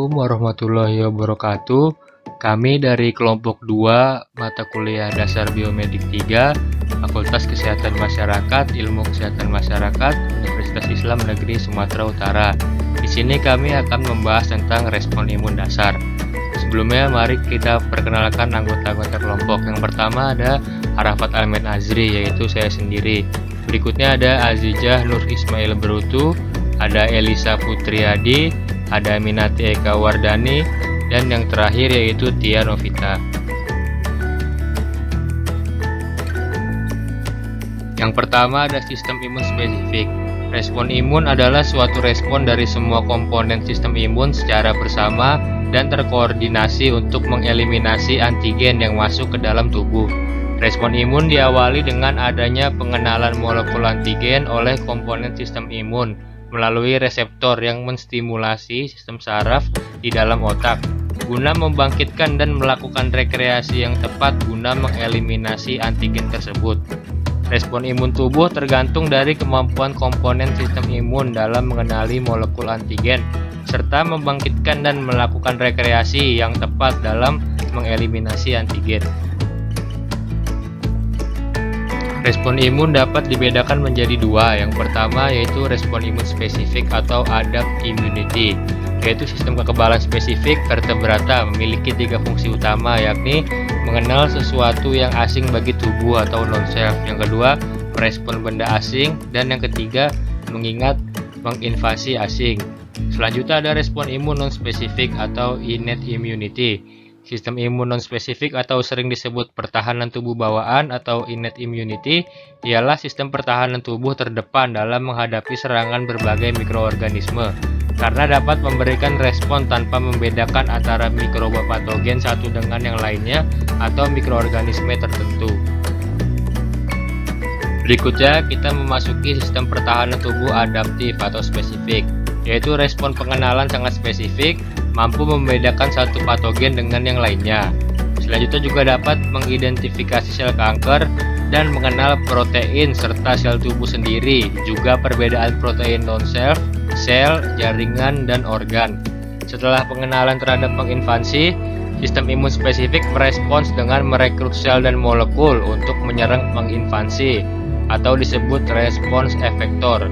Assalamualaikum warahmatullahi wabarakatuh. Kami dari kelompok 2 mata kuliah dasar biomedik 3 Fakultas Kesehatan Masyarakat Ilmu Kesehatan Masyarakat Universitas Islam Negeri Sumatera Utara. Di sini kami akan membahas tentang respon imun dasar. Sebelumnya mari kita perkenalkan anggota-anggota kelompok. Yang pertama ada Arafat Almen Azri, yaitu saya sendiri. Berikutnya ada Azijah Nur Ismail Berutu, ada Elisa Putriadi, ada Minati Eka Wardani, dan yang terakhir yaitu Tia Novita. Yang pertama ada sistem imun spesifik. Respon imun adalah suatu respon dari semua komponen sistem imun secara bersama dan terkoordinasi untuk mengeliminasi antigen yang masuk ke dalam tubuh. Respon imun diawali dengan adanya pengenalan molekul antigen oleh komponen sistem imun melalui reseptor yang menstimulasi sistem saraf di dalam otak guna membangkitkan dan melakukan rekreasi yang tepat guna mengeliminasi antigen tersebut. Respon imun tubuh tergantung dari kemampuan komponen sistem imun dalam mengenali molekul antigen serta membangkitkan dan melakukan rekreasi yang tepat dalam mengeliminasi antigen. Respon imun dapat dibedakan menjadi dua. Yang pertama yaitu respon imun spesifik atau adaptive immunity, yaitu sistem kekebalan spesifik vertebrata memiliki 3 fungsi utama, yakni mengenal sesuatu yang asing bagi tubuh atau non-self. Yang kedua, merespon benda asing, dan yang ketiga, mengingat menginvasi asing. Selanjutnya ada respon imun non-spesifik atau innate immunity. Sistem imun non-spesifik atau sering disebut pertahanan tubuh bawaan atau innate immunity ialah sistem pertahanan tubuh terdepan dalam menghadapi serangan berbagai mikroorganisme karena dapat memberikan respon tanpa membedakan antara mikroba patogen satu dengan yang lainnya atau mikroorganisme tertentu. Berikutnya kita memasuki sistem pertahanan tubuh adaptif atau spesifik, yaitu respon pengenalan sangat spesifik, mampu membedakan satu patogen dengan yang lainnya. Selanjutnya juga dapat mengidentifikasi sel kanker dan mengenal protein serta sel tubuh sendiri, juga perbedaan protein non-self, sel, jaringan, dan organ. Setelah pengenalan terhadap penginvasi, sistem imun spesifik merespons dengan merekrut sel dan molekul untuk menyerang penginvasi atau disebut respons efektor.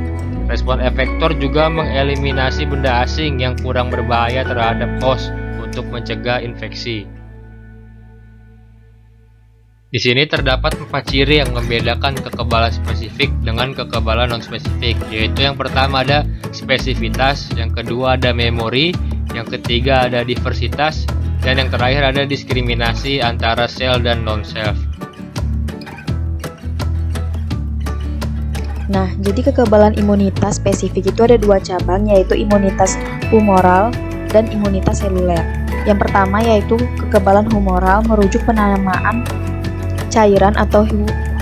Respon efektor juga mengeliminasi benda asing yang kurang berbahaya terhadap host untuk mencegah infeksi. Di sini terdapat 4 ciri yang membedakan kekebalan spesifik dengan kekebalan non-spesifik, yaitu yang pertama ada spesifitas, yang kedua ada memori, yang ketiga ada diversitas, dan yang terakhir ada diskriminasi antara sel dan non-self. Nah, jadi kekebalan imunitas spesifik itu ada 2 cabang, yaitu imunitas humoral dan imunitas seluler. Yang pertama yaitu kekebalan humoral merujuk penamaan cairan atau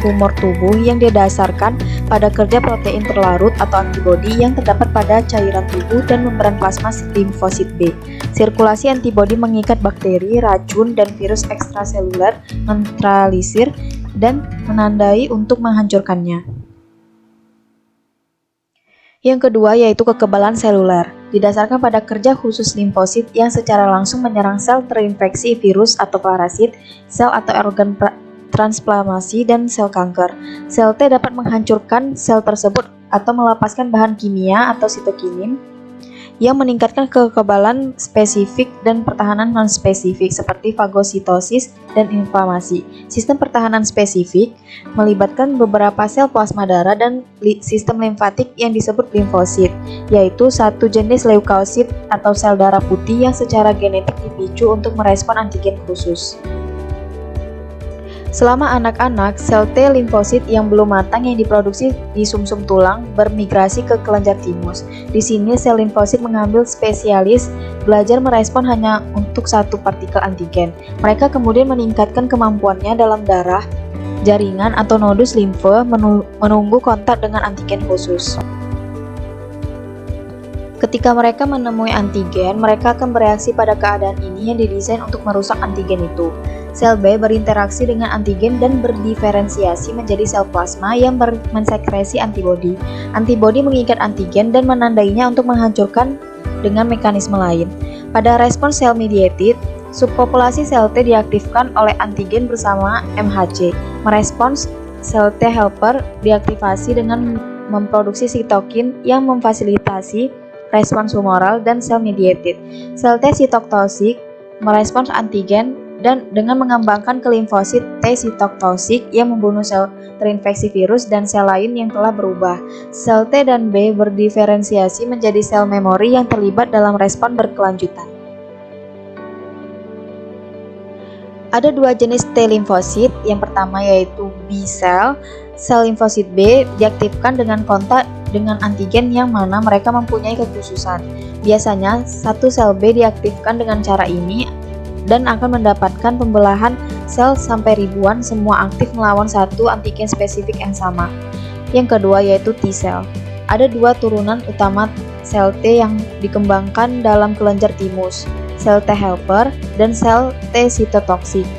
humor tubuh yang didasarkan pada kerja protein terlarut atau antibodi yang terdapat pada cairan tubuh dan membran plasma limfosit B. Sirkulasi antibodi mengikat bakteri, racun, dan virus ekstraseluler, menetralisir, dan menandai untuk menghancurkannya. Yang kedua yaitu kekebalan seluler, didasarkan pada kerja khusus limfosit yang secara langsung menyerang sel terinfeksi virus atau parasit, sel atau organ transplantasi, dan sel kanker. Sel T dapat menghancurkan sel tersebut atau melepaskan bahan kimia atau sitokinin yang meningkatkan kekebalan spesifik dan pertahanan non-spesifik seperti fagositosis dan inflamasi. Sistem pertahanan spesifik melibatkan beberapa sel plasma darah dan sistem limfatik yang disebut limfosit, yaitu satu jenis leukosit atau sel darah putih yang secara genetik dipicu untuk merespon antigen khusus. Selama anak-anak, sel T limfosit yang belum matang yang diproduksi di sumsum tulang bermigrasi ke kelenjar timus. Di sini sel limfosit mengambil spesialis belajar merespon hanya untuk satu partikel antigen. Mereka kemudian meningkatkan kemampuannya dalam darah, jaringan atau nodus limfe menunggu kontak dengan antigen khusus. Ketika mereka menemui antigen, mereka akan bereaksi pada keadaan ini yang didesain untuk merusak antigen itu. Sel B berinteraksi dengan antigen dan berdiferensiasi menjadi sel plasma yang mensekresi antibodi. Antibodi mengikat antigen dan menandainya untuk menghancurkan dengan mekanisme lain. Pada respons sel mediated, subpopulasi sel T diaktifkan oleh antigen bersama MHC. Merespons, sel T helper diaktifasi dengan memproduksi sitokin yang memfasilitasi respons humoral dan sel mediated. Sel T sitotoksik merespons antigen dan dengan mengembangkan ke limfosit T sitotoksik yang membunuh sel terinfeksi virus dan sel lain yang telah berubah. Sel T dan B berdiferensiasi menjadi sel memori yang terlibat dalam respon berkelanjutan. Ada dua jenis T limfosit. Yang pertama yaitu B cell. Sel limfosit B diaktifkan dengan kontak dengan antigen yang mana mereka mempunyai kekhususan. Biasanya, satu sel B diaktifkan dengan cara ini dan akan mendapatkan pembelahan sel sampai ribuan, semua aktif melawan satu antigen spesifik yang sama. Yang kedua yaitu T cell. Ada dua turunan utama sel T yang dikembangkan dalam kelenjar timus, sel T helper dan sel T sitotoksik.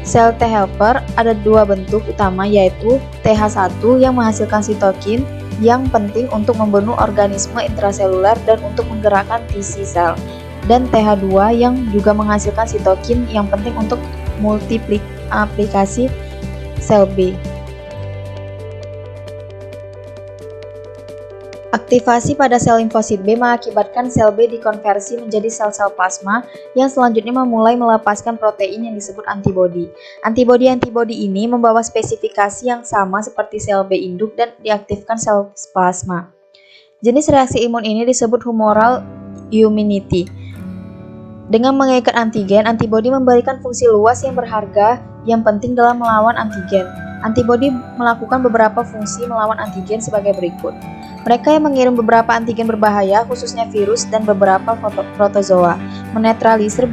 Sel T helper ada dua bentuk utama yaitu TH1 yang menghasilkan sitokin yang penting untuk membunuh organisme intraseluler dan untuk menggerakkan T cell, dan TH2 yang juga menghasilkan sitokin yang penting untuk multiplikasi sel B. Aktivasi pada sel limfosit B mengakibatkan sel B dikonversi menjadi sel-sel plasma yang selanjutnya memulai melepaskan protein yang disebut antibodi. Antibodi ini membawa spesifikasi yang sama seperti sel B induk dan diaktifkan sel plasma. Jenis reaksi imun ini disebut humoral immunity. Dengan mengikat antigen, antibodi memberikan fungsi luas yang berharga yang penting dalam melawan antigen. Antibodi melakukan beberapa fungsi melawan antigen sebagai berikut. Mereka yang mengirim beberapa antigen berbahaya, khususnya virus dan beberapa protozoa, menetralisir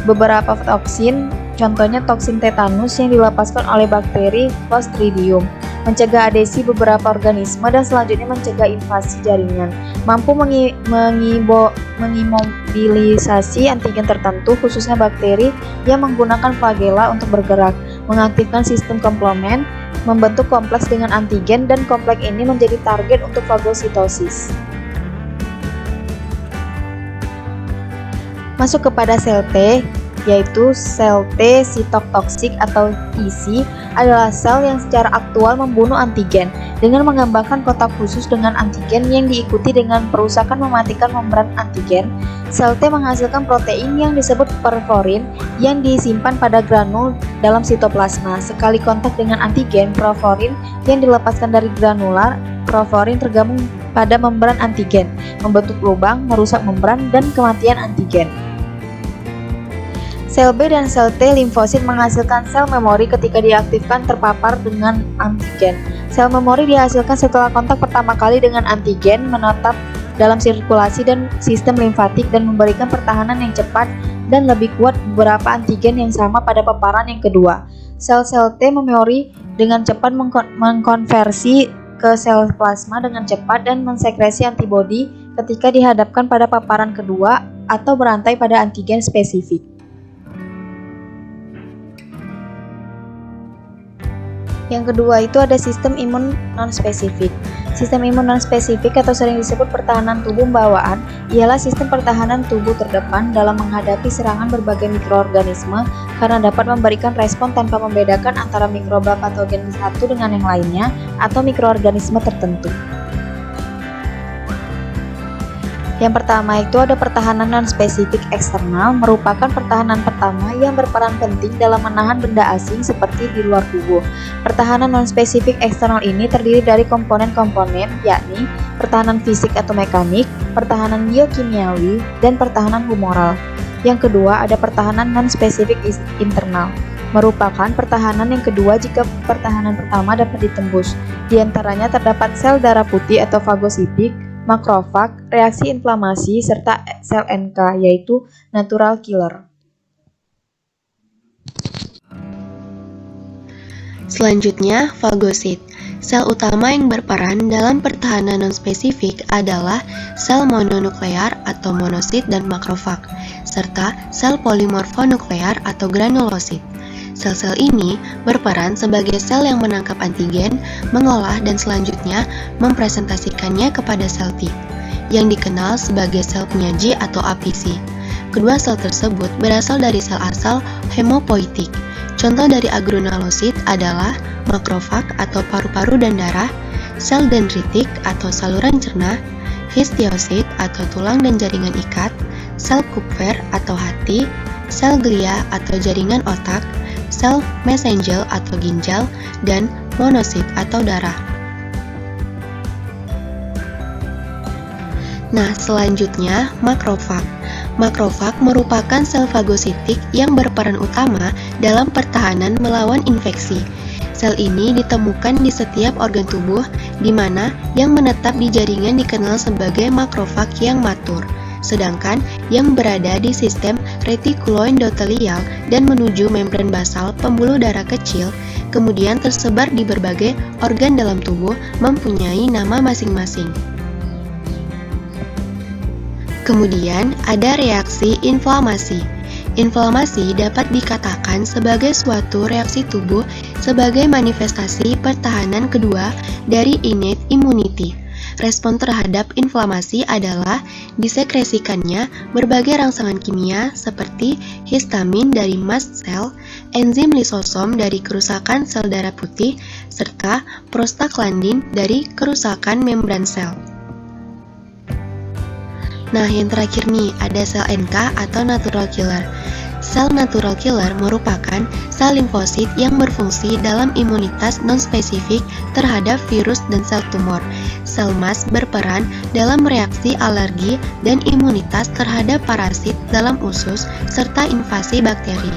beberapa toksin, contohnya toksin tetanus yang dilepaskan oleh bakteri Clostridium, mencegah adesi beberapa organisme dan selanjutnya mencegah invasi jaringan, mampu mengimobilisasi antigen tertentu, khususnya bakteri yang menggunakan flagella untuk bergerak, mengaktifkan sistem komplement, membentuk kompleks dengan antigen, dan kompleks ini menjadi target untuk fagositosis. Masuk kepada sel T, yaitu sel T sitotoksik atau TC adalah sel yang secara aktual membunuh antigen dengan mengembangkan kotak khusus dengan antigen yang diikuti dengan perusakan mematikan membran antigen. Sel T menghasilkan protein yang disebut perforin yang disimpan pada granul dalam sitoplasma. Sekali kontak dengan antigen, perforin yang dilepaskan dari granular, perforin tergabung pada membran antigen, membentuk lubang, merusak membran, dan kematian antigen. Sel B dan sel T limfosit menghasilkan sel memori ketika diaktifkan terpapar dengan antigen. Sel memori dihasilkan setelah kontak pertama kali dengan antigen, menetap dalam sirkulasi dan sistem limfatik dan memberikan pertahanan yang cepat dan lebih kuat beberapa antigen yang sama pada paparan yang kedua. Sel-sel T memori dengan cepat mengkonversi ke sel plasma dengan cepat dan mensekresi antibodi ketika dihadapkan pada paparan kedua atau berantai pada antigen spesifik. Yang kedua itu ada sistem imun non-spesifik. Sistem imun non-spesifik atau sering disebut pertahanan tubuh bawaan ialah sistem pertahanan tubuh terdepan dalam menghadapi serangan berbagai mikroorganisme karena dapat memberikan respon tanpa membedakan antara mikroba patogen satu dengan yang lainnya atau mikroorganisme tertentu. Yang pertama itu ada pertahanan non-spesifik eksternal, merupakan pertahanan pertama yang berperan penting dalam menahan benda asing seperti di luar tubuh. Pertahanan non-spesifik eksternal ini terdiri dari komponen-komponen, yakni pertahanan fisik atau mekanik, pertahanan biokimiawi, dan pertahanan humoral. Yang kedua ada pertahanan non-spesifik internal, merupakan pertahanan yang kedua jika pertahanan pertama dapat ditembus. Di antaranya terdapat sel darah putih atau fagositik, makrofag, reaksi inflamasi, serta sel NK, yaitu natural killer. Selanjutnya, fagosit. Sel utama yang berperan dalam pertahanan non-spesifik adalah sel mononuklear atau monosit dan makrofag, serta sel polimorfonuklear atau granulosit. Sel-sel ini berperan sebagai sel yang menangkap antigen, mengolah dan selanjutnya mempresentasikannya kepada sel T. yang dikenal sebagai sel penyaji atau APC. Kedua sel tersebut berasal dari sel asal hemopoietik. Contoh dari agranulosit adalah makrofag atau paru-paru dan darah, sel dendritik atau saluran cerna, histiosit atau tulang dan jaringan ikat, sel Kupfer atau hati, sel glia atau jaringan otak, sel mesenjel atau ginjal, dan monosit atau darah. Nah, selanjutnya makrofag. Makrofag merupakan sel fagositik yang berperan utama dalam pertahanan melawan infeksi. Sel ini ditemukan di setiap organ tubuh, di mana yang menetap di jaringan dikenal sebagai makrofag yang matur, sedangkan yang berada di sistem retikuloendotelial dan menuju membran basal pembuluh darah kecil, kemudian tersebar di berbagai organ dalam tubuh mempunyai nama masing-masing. Kemudian ada reaksi inflamasi. Inflamasi dapat dikatakan sebagai suatu reaksi tubuh sebagai manifestasi pertahanan kedua dari innate immunity. Respon terhadap inflamasi adalah disekresikannya berbagai rangsangan kimia seperti histamin dari mast cell, enzim lisosom dari kerusakan sel darah putih, serta prostaglandin dari kerusakan membran sel. Nah, yang terakhir nih, ada sel NK atau natural killer. Sel natural killer merupakan sel limfosit yang berfungsi dalam imunitas non-spesifik terhadap virus dan sel tumor. Sel mast berperan dalam reaksi alergi dan imunitas terhadap parasit dalam usus serta invasi bakteri.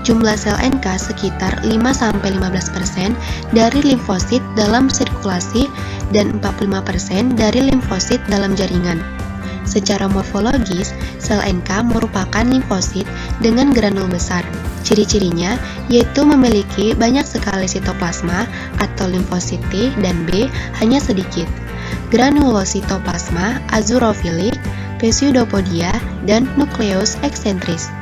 Jumlah sel NK sekitar 5-15% dari limfosit dalam sirkulasi dan 45% dari limfosit dalam jaringan. Secara morfologis, sel NK merupakan limfosit dengan granul besar. Ciri-cirinya yaitu memiliki banyak sekali sitoplasma atau limfosit T dan B hanya sedikit, granulositoplasma azurofilik, pseudopodia, dan nukleus eksentris.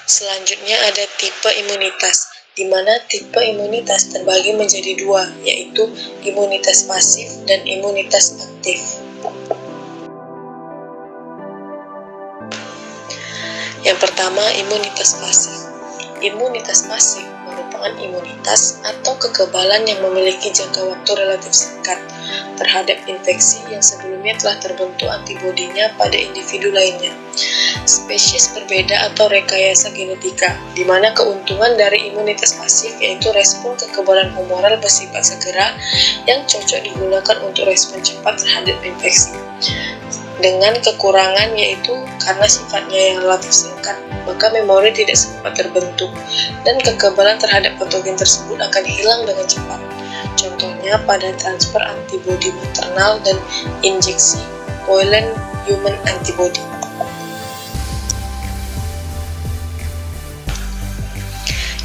Selanjutnya ada tipe imunitas, di mana tipe imunitas terbagi menjadi dua, yaitu imunitas pasif dan imunitas aktif. Yang pertama, imunitas pasif. Imunitas pasif merupakan imunitas atau kekebalan yang memiliki jangka waktu relatif singkat terhadap infeksi yang sebelumnya telah terbentuk antibodinya pada individu lainnya. Spesies berbeda atau rekayasa genetika, di mana keuntungan dari imunitas pasif yaitu respon kekebalan humoral bersifat segera yang cocok digunakan untuk respon cepat terhadap infeksi. Dengan kekurangan yaitu karena sifatnya yang relatif singkat, maka memori tidak sempat terbentuk dan kekebalan terhadap patogen tersebut akan hilang dengan cepat. Contohnya pada transfer antibodi maternal dan injeksi covalent human antibody.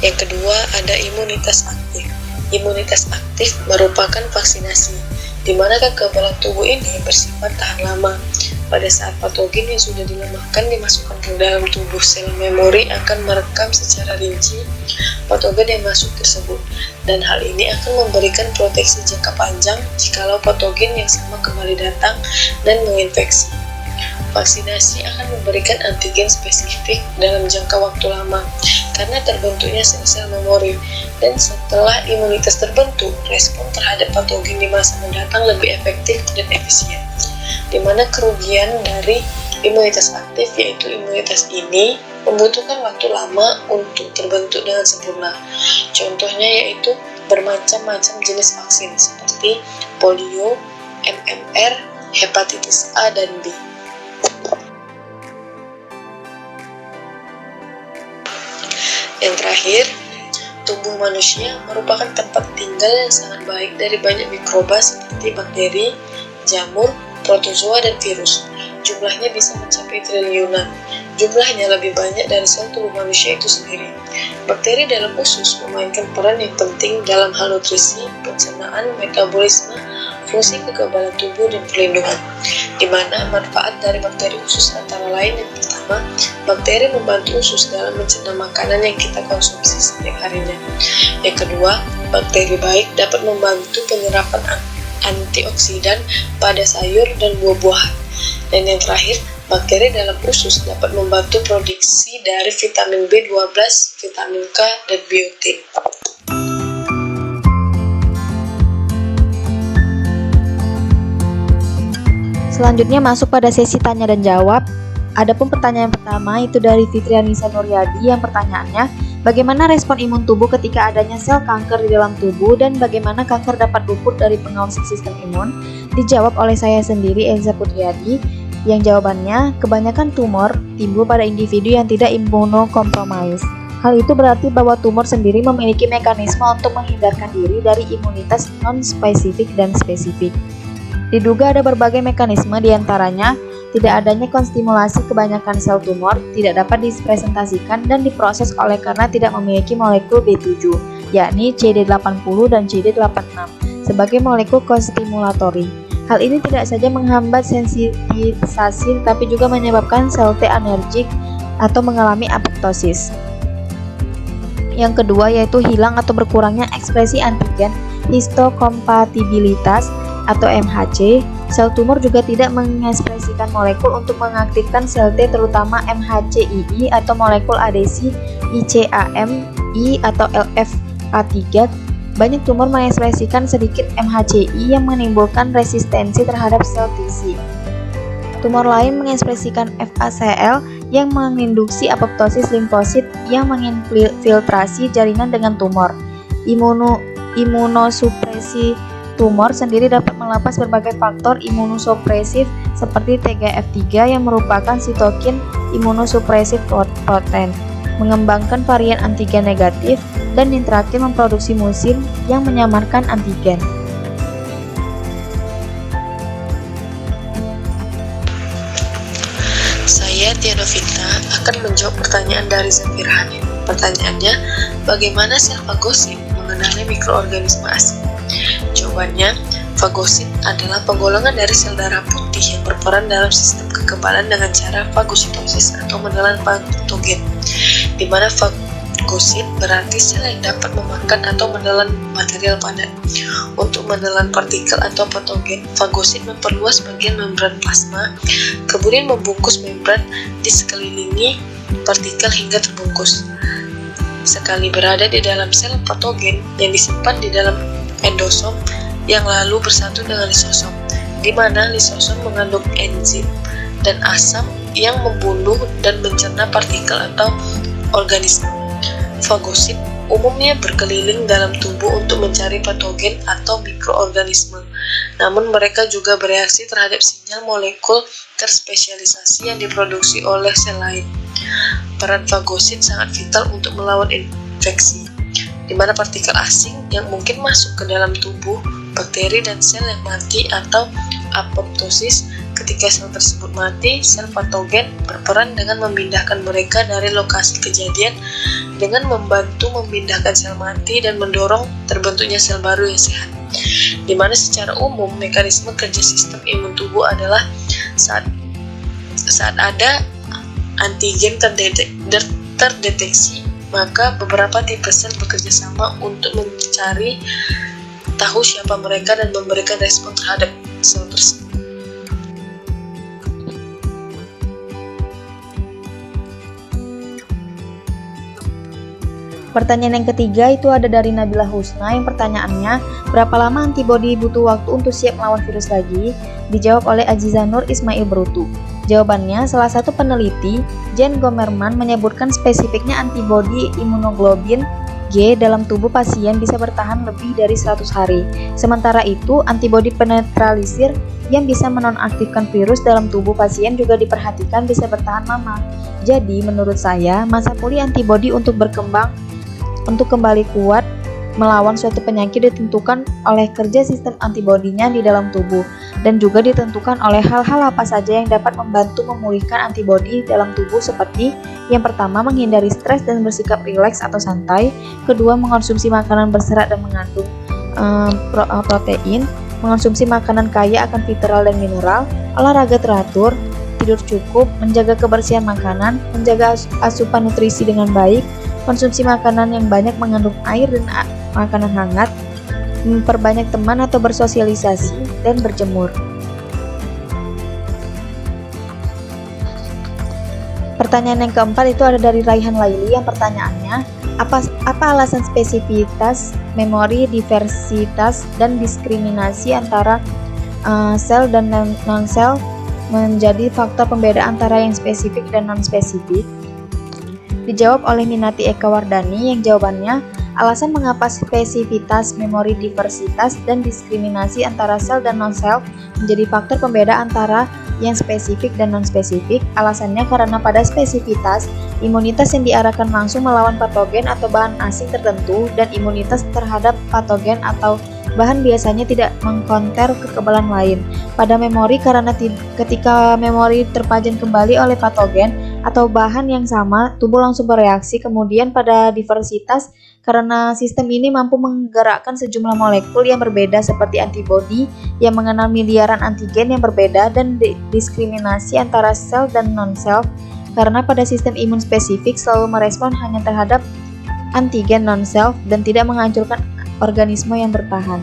Yang kedua ada imunitas aktif. Imunitas aktif merupakan vaksinasi, di mana kekebalan tubuh ini bersifat tahan lama. Pada saat patogen yang sudah dilemahkan dimasukkan ke dalam tubuh, sel memori akan merekam secara rinci patogen yang masuk tersebut, dan hal ini akan memberikan proteksi jangka panjang jikalau patogen yang sama kembali datang dan menginfeksi. Vaksinasi akan memberikan antigen spesifik dalam jangka waktu lama karena terbentuknya sel-sel memori, dan setelah imunitas terbentuk, respon terhadap patogen di masa mendatang lebih efektif dan efisien. Di mana kerugian dari imunitas aktif yaitu imunitas ini membutuhkan waktu lama untuk terbentuk dengan sempurna. Contohnya yaitu bermacam-macam jenis vaksin seperti polio, MMR, hepatitis A dan B. Yang terakhir, tubuh manusia merupakan tempat tinggal yang sangat baik dari banyak mikroba seperti bakteri, jamur, protozoa, dan virus. Jumlahnya bisa mencapai triliunan. Jumlahnya lebih banyak dari sel tubuh manusia itu sendiri. Bakteri dalam usus memainkan peran yang penting dalam hal nutrisi, pencernaan, metabolisme, fungsi kekebalan tubuh, dan perlindungan. Di mana manfaat dari bakteri usus antara lain yang pertama, bakteri membantu usus dalam mencerna makanan yang kita konsumsi setiap harinya. Yang kedua, bakteri baik dapat membantu penyerapan antioksidan pada sayur dan buah-buahan. Dan yang terakhir, bakteri dalam usus dapat membantu produksi dari vitamin B12, vitamin K, dan biotin. Selanjutnya masuk pada sesi tanya dan jawab. Adapun pertanyaan pertama itu dari Fitrianisa Nuryadi yang pertanyaannya, bagaimana respon imun tubuh ketika adanya sel kanker di dalam tubuh dan bagaimana kanker dapat luput dari pengawasan sistem imun? Dijawab oleh saya sendiri, Elza Putriadi, yang jawabannya kebanyakan tumor timbul pada individu yang tidak imunokompromis. Hal itu berarti bahwa tumor sendiri memiliki mekanisme untuk menghindarkan diri dari imunitas non-spesifik dan spesifik. Diduga ada berbagai mekanisme, diantaranya tidak adanya konstimulasi kebanyakan sel tumor, tidak dapat dipresentasikan dan diproses oleh karena tidak memiliki molekul B7, yakni CD80 dan CD86, sebagai molekul konstimulatori. Hal ini tidak saja menghambat sensitisasi, tapi juga menyebabkan sel T anergik atau mengalami apoptosis. Yang kedua yaitu hilang atau berkurangnya ekspresi antigen histokompatibilitas atau MHC. Sel tumor juga tidak mengekspresikan molekul untuk mengaktifkan sel T, terutama MHCII atau molekul adesi ICAM-I atau LFA3. Banyak tumor mengekspresikan sedikit MHCI yang menimbulkan resistensi terhadap sel TC. Tumor lain mengekspresikan FACL yang menginduksi apoptosis limfosit yang menginfiltrasi jaringan dengan tumor. Imunosupresi tumor sendiri dapat melepas berbagai faktor imunosupresif seperti TGF3 yang merupakan sitokin imunosupresif protein, mengembangkan varian antigen negatif, dan nitraktin memproduksi musin yang menyamarkan antigen. Saya, Tia Novita, akan menjawab pertanyaan dari Zafira Hanin. Pertanyaannya, bagaimana sel fagosit mengenali mikroorganisme asing? Jawabannya, fagosit adalah penggolongan dari sel darah putih yang berperan dalam sistem kekebalan dengan cara fagositosis atau menelan patogen, di mana fagosit berarti sel yang dapat memakan atau menelan material padat. Untuk menelan partikel atau patogen, fagosit memperluas bagian membran plasma, kemudian membungkus membran di sekelilingi partikel hingga terbungkus. Sekali berada di dalam sel patogen yang disimpan di dalam endosom yang lalu bersatu dengan lisosom, di mana lisosom mengandung enzim dan asam yang membunuh dan mencerna partikel atau organisme. Fagosit umumnya berkeliling dalam tubuh untuk mencari patogen atau mikroorganisme, namun mereka juga bereaksi terhadap sinyal molekul terspesialisasi yang diproduksi oleh sel lain. Peran fagosit sangat vital untuk melawan infeksi, di mana partikel asing yang mungkin masuk ke dalam tubuh, bakteri dan sel yang mati atau apoptosis. Ketika sel tersebut mati, sel patogen berperan dengan memindahkan mereka dari lokasi kejadian dengan membantu memindahkan sel mati dan mendorong terbentuknya sel baru yang sehat. Di mana secara umum mekanisme kerja sistem imun tubuh adalah saat ada antigen terdeteksi, maka beberapa tipe sel bekerja sama untuk mencari tahu siapa mereka dan memberikan respon terhadap sel tersebut. Pertanyaan yang ketiga itu ada dari Nabila Husna yang pertanyaannya, berapa lama antibodi butuh waktu untuk siap melawan virus lagi? Dijawab oleh Azizanur Ismail Brutu. Jawabannya, salah satu peneliti, Jen Gomerman, menyebutkan spesifiknya antibodi imunoglobulin G dalam tubuh pasien bisa bertahan lebih dari 100 hari. Sementara itu, antibodi penetralisir yang bisa menonaktifkan virus dalam tubuh pasien juga diperhatikan bisa bertahan lama. Jadi, menurut saya, masa pulih antibodi untuk kembali kuat melawan suatu penyakit ditentukan oleh kerja sistem antibodinya di dalam tubuh dan juga ditentukan oleh hal-hal apa saja yang dapat membantu memulihkan antibodi dalam tubuh seperti yang pertama, menghindari stres dan bersikap rileks atau santai, kedua, mengonsumsi makanan berserat dan mengandung protein, mengonsumsi makanan kaya akan mineral dan mineral, olahraga teratur, tidur cukup, menjaga kebersihan makanan, menjaga asupan nutrisi dengan baik, konsumsi makanan yang banyak mengandung air dan makanan hangat, memperbanyak teman atau bersosialisasi, dan berjemur. Pertanyaan yang keempat itu ada dari Raihan Laili yang pertanyaannya, apa alasan spesifitas, memori, diversitas, dan diskriminasi antara sel dan non-sel menjadi faktor pembeda antara yang spesifik dan non-spesifik? Dijawab oleh Minati Eka Wardani yang jawabannya, alasan mengapa spesifitas, memori, diversitas, dan diskriminasi antara sel dan non-sel menjadi faktor pembeda antara yang spesifik dan non-spesifik. Alasannya karena pada spesifitas, imunitas yang diarahkan langsung melawan patogen atau bahan asing tertentu, dan imunitas terhadap patogen atau bahan biasanya tidak mengkonter kekebalan lain. Pada memori, karena ketika memori terpajan kembali oleh patogen atau bahan yang sama, tubuh langsung bereaksi. Kemudian pada diversitas, karena sistem ini mampu menggerakkan sejumlah molekul yang berbeda seperti antibodi yang mengenal miliaran antigen yang berbeda, dan diskriminasi antara sel dan non-sel, karena pada sistem imun spesifik selalu merespon hanya terhadap antigen non-sel dan tidak menghancurkan organisme yang bertahan.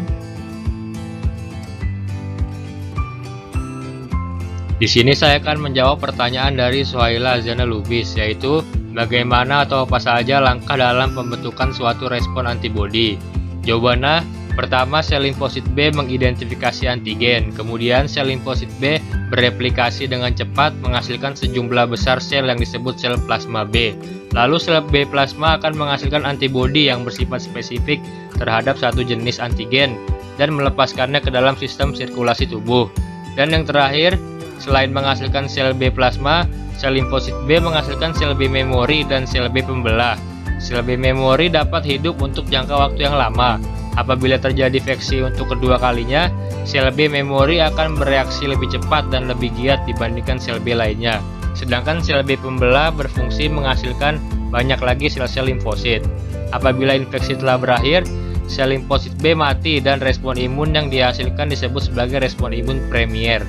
Di sini saya akan menjawab pertanyaan dari Suhaila Zana Lubis, yaitu bagaimana atau apa saja langkah dalam pembentukan suatu respon antibodi. Jawabannya, pertama sel limfosit B mengidentifikasi antigen, kemudian sel limfosit B bereplikasi dengan cepat menghasilkan sejumlah besar sel yang disebut sel plasma B. Lalu sel B plasma akan menghasilkan antibodi yang bersifat spesifik terhadap satu jenis antigen dan melepaskannya ke dalam sistem sirkulasi tubuh. Dan yang terakhir, selain menghasilkan sel B plasma, sel limfosit B menghasilkan sel B memori dan sel B pembelah. Sel B memori dapat hidup untuk jangka waktu yang lama. Apabila terjadi infeksi untuk kedua kalinya, sel B memori akan bereaksi lebih cepat dan lebih giat dibandingkan sel B lainnya. Sedangkan sel B pembelah berfungsi menghasilkan banyak lagi sel-sel limfosit. Apabila infeksi telah berakhir, sel limfosit B mati dan respon imun yang dihasilkan disebut sebagai respon imun premier.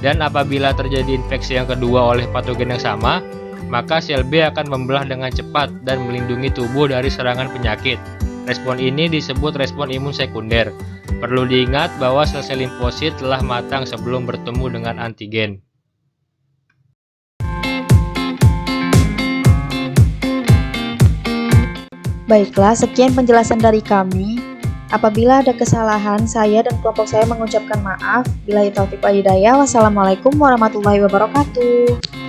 Dan apabila terjadi infeksi yang kedua oleh patogen yang sama, maka sel B akan membelah dengan cepat dan melindungi tubuh dari serangan penyakit. Respon ini disebut respon imun sekunder. Perlu diingat bahwa sel-sel limfosit telah matang sebelum bertemu dengan antigen. Baiklah, sekian penjelasan dari kami. Apabila ada kesalahan, saya dan kelompok saya mengucapkan maaf. Billahi taufiq wal hidayah. Wassalamualaikum warahmatullahi wabarakatuh.